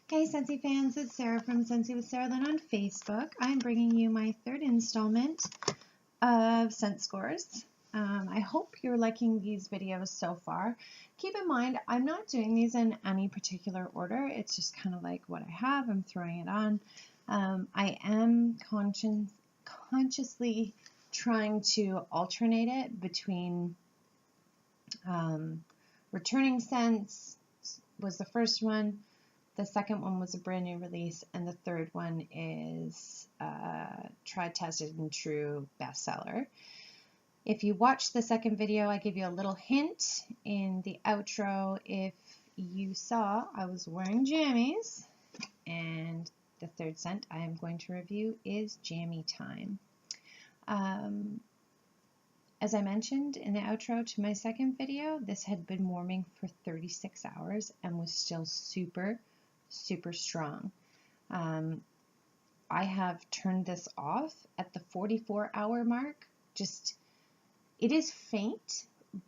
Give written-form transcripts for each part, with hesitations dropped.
Hey Scentsy fans, it's Sarah from Scentsy with Sarah Lynn on Facebook. I'm bringing you my third installment of scent scores. I hope you're liking these videos so far. Keep in mind, I'm not doing these in any particular order. It's just kind of like what I have. I'm throwing it on. I am consciously trying to alternate it between returning scents was the first one. The second one was a brand new release, and the third one is tried, tested, and true bestseller. If you watched the second video, I gave you a little hint in the outro. If you saw, I was wearing jammies, and the third scent I am going to review is Jammy Time. As I mentioned in the outro to my second video, this had been warming for 36 hours and was still super strong. I have turned this off at the 44-hour mark. It is faint,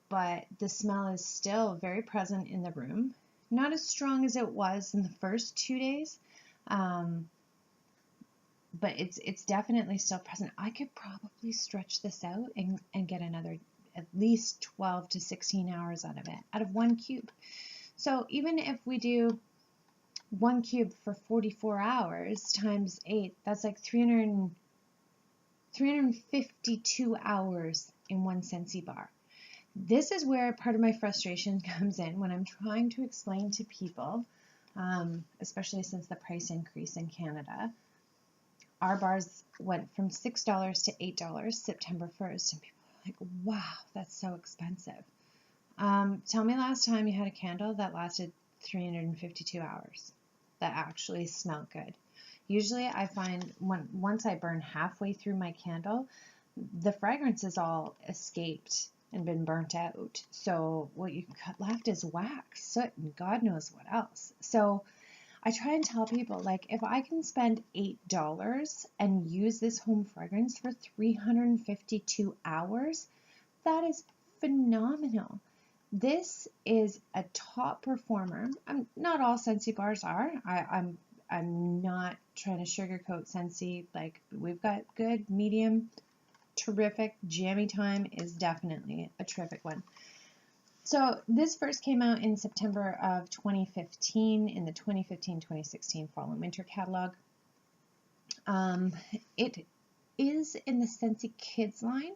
but the smell is still very present in the room. Not as strong as it was in the first 2 days, but it's definitely still present. I could probably stretch this out and get another at least 12 to 16 hours out of it, out of one cube. So even if we do one cube for 44 hours times 8, that's like 352 hours in one Scentsy bar. This is where part of my frustration comes in when I'm trying to explain to people, especially since the price increase in Canada. Our bars went from $6 to $8 September 1st, and people are like, wow, that's so expensive. Tell me last time you had a candle that lasted 352 hours. That actually smelled good. Usually I find once I burn halfway through my candle, the fragrance is all escaped and been burnt out. So what you got left is wax, soot, and God knows what else. So I try and tell people, like, if I can spend $8 and use this home fragrance for 352 hours, that is phenomenal. This is a top performer. Not all Scentsy bars are. I'm not trying to sugarcoat Scentsy. Like, we've got good, medium, terrific. Jammy Time is definitely a terrific one. So this first came out in September of 2015 in the 2015-2016 Fall and Winter catalog. It is in the Scentsy Kids line,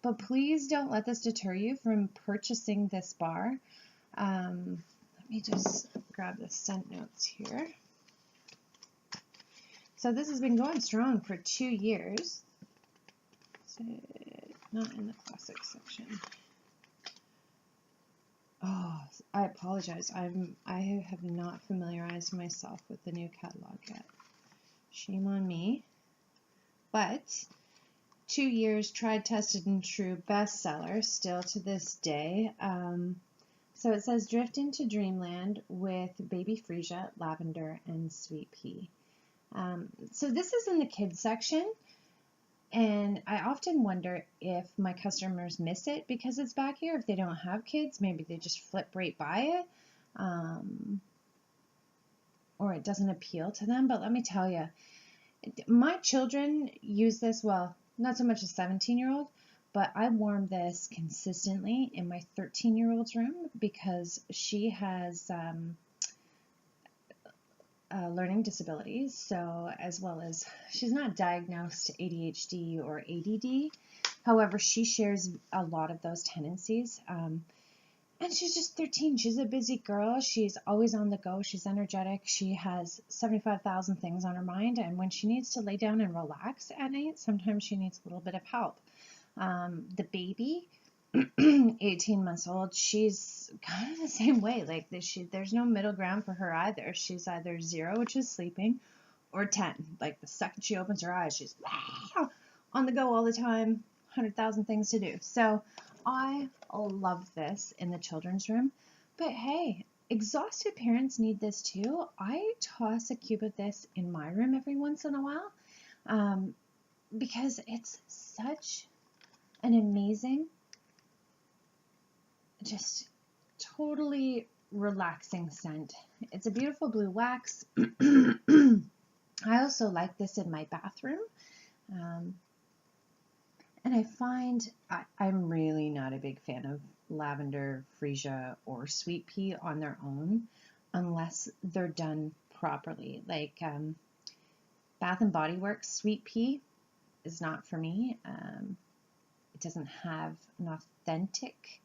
but please don't let this deter you from purchasing this bar. Let me just grab the scent notes here. So this has been going strong for 2 years. So, not in the classic section. Oh, I apologize. I have not familiarized myself with the new catalog yet. Shame on me. But 2 years, tried, tested, and true bestseller, still to this day. So it says, drift into dreamland with baby freesia, lavender, and sweet pea. So this is in the kids section. And I often wonder if my customers miss it because it's back here. If they don't have kids, maybe they just flip right by it, or it doesn't appeal to them. But let me tell you, my children use this, well, not so much a 17-year-old, but I warm this consistently in my 13-year-old's room because she has learning disabilities, so as well as she's not diagnosed ADHD or ADD. However, she shares a lot of those tendencies. And she's just 13. She's a busy girl. She's always on the go. She's energetic. She has 75,000 things on her mind. And when she needs to lay down and relax at night, sometimes she needs a little bit of help. The baby, 18 months old, she's kind of the same way. Like there's no middle ground for her either. She's either 0, which is sleeping, or 10. Like the second she opens her eyes, she's on the go all the time, 100,000 things to do. So I love this in the children's room. But hey, exhausted parents need this too. I toss a cube of this in my room every once in a while because it's such an amazing, just totally relaxing scent. It's a beautiful blue wax. I also like this in my bathroom. And I find I'm really not a big fan of lavender, freesia, or sweet pea on their own unless they're done properly. Like Bath and Body Works sweet pea is not for me. It doesn't have an authentic,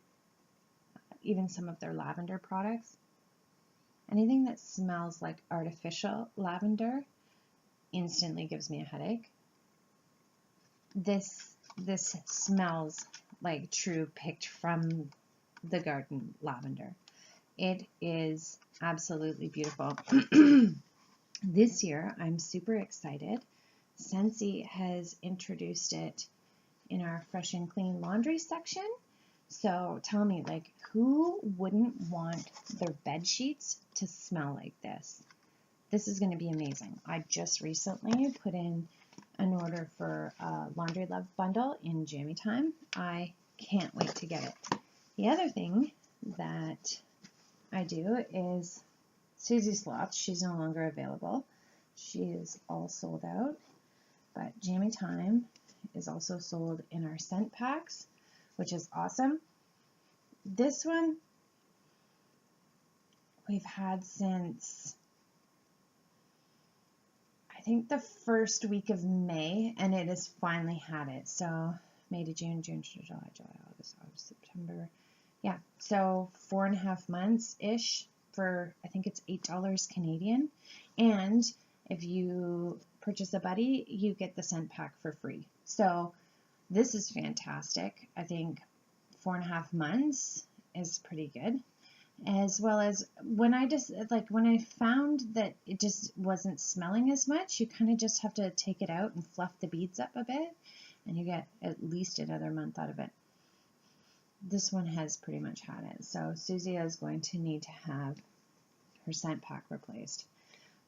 even some of their lavender products. Anything that smells like artificial lavender instantly gives me a headache. This smells like true picked from the garden lavender. It is absolutely beautiful. This year, I'm super excited. Scentsy has introduced it in our fresh and clean laundry section. So tell me, like, who wouldn't want their bed sheets to smell like this? This is going to be amazing. I just recently put in an order for a Laundry Love bundle in Jammy time. I can't wait to get it. The other thing that I do is Susie Sloth. She's no longer available. She is all sold out. But Jammy time is also sold in our scent packs, which is awesome. This one we've had since I think the first week of May, and it has finally had it. So May to June, June to July, August, September. Yeah, so 4.5 months-ish for, I think it's $8 Canadian. And if you purchase a buddy, you get the scent pack for free. So this is fantastic. I think 4.5 months is pretty good. As well as when I found that it just wasn't smelling as much, you kind of just have to take it out and fluff the beads up a bit, and you get at least another month out of it. This one has pretty much had it, so Susie is going to need to have her scent pack replaced.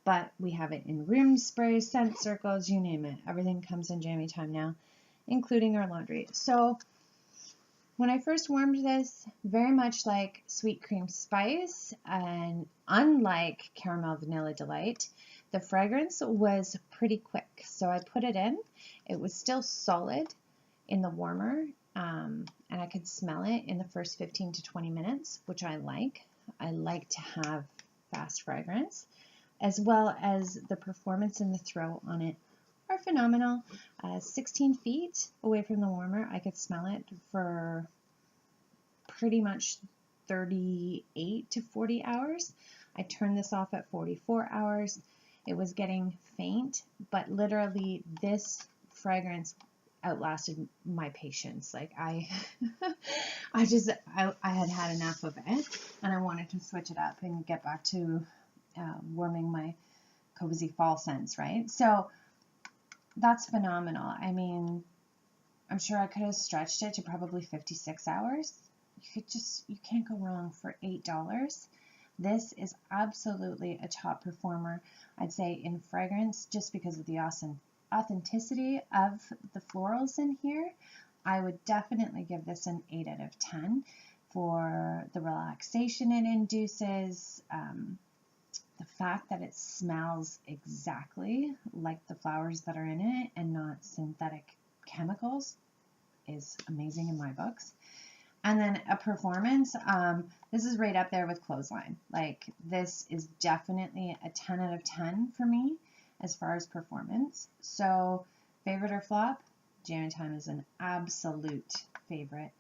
But we have it in room sprays, scent circles, you name it. Everything comes in Jammy time now, including our laundry. So when I first warmed this, very much like Sweet Cream Spice, and unlike Caramel Vanilla Delight, the fragrance was pretty quick. So I put it in. It was still solid in the warmer, and I could smell it in the first 15 to 20 minutes, which I like. I like to have fast fragrance, as well as the performance and the throw on it are phenomenal. 16 feet away from the warmer, I could smell it for pretty much 38 to 40 hours. I turned this off at 44 hours. It was getting faint, but literally this fragrance outlasted my patience. Like I had had enough of it, and I wanted to switch it up and get back to warming my cozy fall scents, right? So that's phenomenal. I mean, I'm sure I could have stretched it to probably 56 hours. You can't go wrong for $8. This is absolutely a top performer, I'd say, in fragrance, just because of the authenticity of the florals in here. I would definitely give this an 8 out of 10 for the relaxation it induces, the fact that it smells exactly like the flowers that are in it and not synthetic chemicals is amazing in my books. And then a performance, this is right up there with Clothesline. Like, this is definitely a 10 out of 10 for me as far as performance. So favorite or flop? Jammy time is an absolute favorite.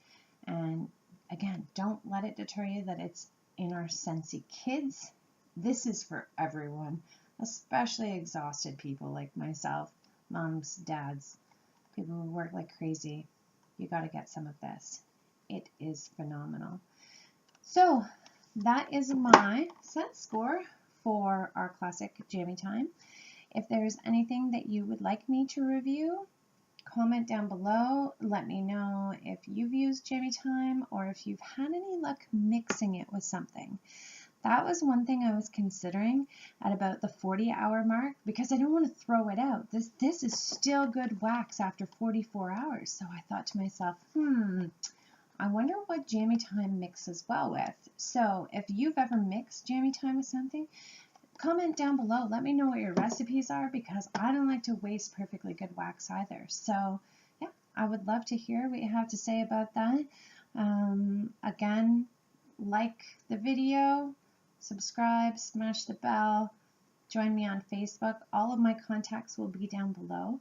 And again, don't let it deter you that it's in our Scentsy Kids. This is for everyone, especially exhausted people like myself, moms, dads, people who work like crazy. You got to get some of this. It is phenomenal. So that is my scent score for our classic Jammy time. If there's anything that you would like me to review, comment down below. Let me know if you've used Jammy time or if you've had any luck mixing it with something. That was one thing I was considering at about the 40-hour mark, because I don't want to throw it out. This is still good wax after 44 hours. So I thought to myself, I wonder what Jammy Time mixes well with. So if you've ever mixed Jammy Time with something, comment down below. Let me know what your recipes are, because I don't like to waste perfectly good wax either. So yeah, I would love to hear what you have to say about that. Again, like the video, subscribe, smash the bell, join me on Facebook. All of my contacts will be down below.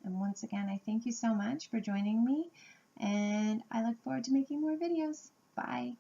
And once again, I thank you so much for joining me, and I look forward to making more videos. Bye.